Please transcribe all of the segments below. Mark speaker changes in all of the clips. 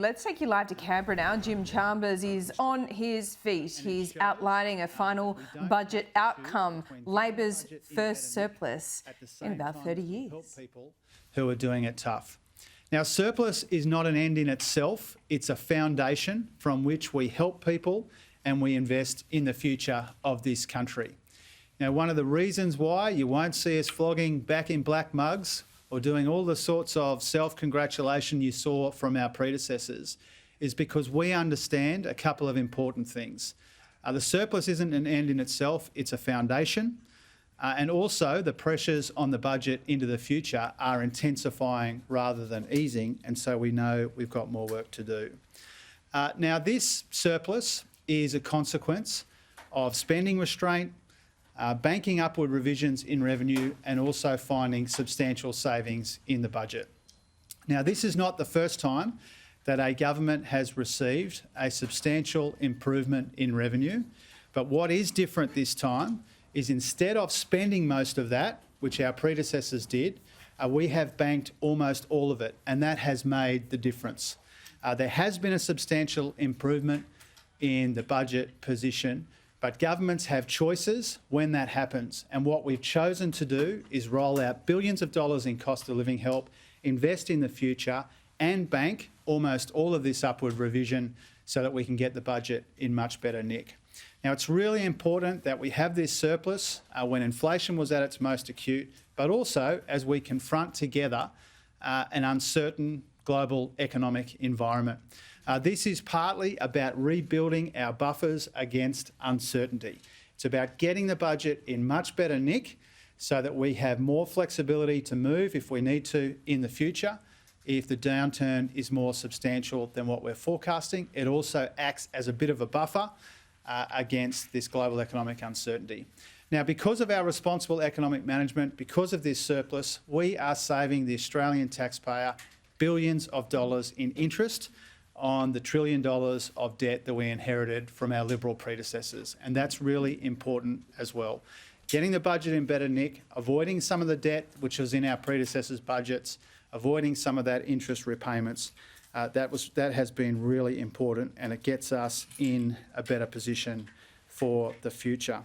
Speaker 1: Let's take you live to Canberra now. Jim Chalmers is on his feet. He's outlining a final budget outcome, Labor's first surplus in about 30 years.
Speaker 2: People who are doing it tough. Now, surplus is not an end in itself. It's a foundation from which we help people and we invest in the future of this country. Now, one of the reasons why you won't see us flogging back in black mugs or doing all the sorts of self-congratulation you saw from our predecessors is because we understand a couple of important things. The surplus isn't an end in itself, it's a foundation. And also the pressures on the budget into the future are intensifying rather than easing, and so we know we've got more work to do. Now, this surplus is a consequence of spending restraint, banking upward revisions in revenue, and also finding substantial savings in the budget. Now, this is not the first time that a government has received a substantial improvement in revenue, but what is different this time is instead of spending most of that, which our predecessors did, we have banked almost all of it, and that has made the difference. There has been a substantial improvement in the budget position, but governments have choices when that happens, and what we've chosen to do is roll out billions of dollars in cost of living help, invest in the future, and bank almost all of this upward revision so that we can get the budget in much better nick. Now, it's really important that we have this surplus when inflation was at its most acute, but also as we confront together an uncertain global economic environment. This is partly about rebuilding our buffers against uncertainty. It's about getting the budget in much better nick so that we have more flexibility to move if we need to in the future. If the downturn is more substantial than what we're forecasting, it also acts as a bit of a buffer against this global economic uncertainty. Now, because of our responsible economic management, because of this surplus, we are saving the Australian taxpayer billions of dollars in interest on the $1 trillion of debt that we inherited from our Liberal predecessors, and that's really important as well. Getting the budget in better nick, avoiding some of the debt which was in our predecessors' budgets, avoiding some of that interest repayments, that has been really important, and it gets us in a better position for the future.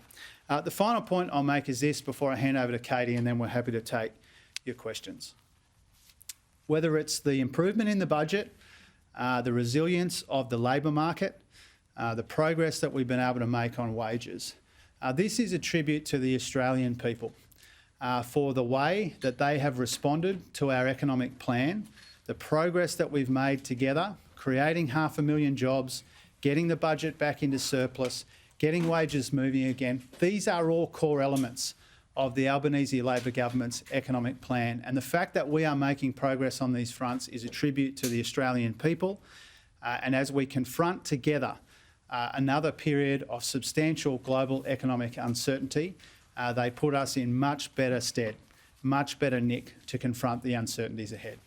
Speaker 2: The final point I'll make is this before I hand over to Katie, and then we're happy to take your questions. Whether it's the improvement in the budget, the resilience of the labour market, the progress that we've been able to make on wages, this is a tribute to the Australian people for the way that they have responded to our economic plan, the progress that we've made together, creating 500,000 jobs, getting the budget back into surplus, getting wages moving again. These are all core elements of the Albanese Labor government's economic plan. And the fact that we are making progress on these fronts is a tribute to the Australian people. And as we confront together another period of substantial global economic uncertainty, they put us in much better stead, much better nick to confront the uncertainties ahead.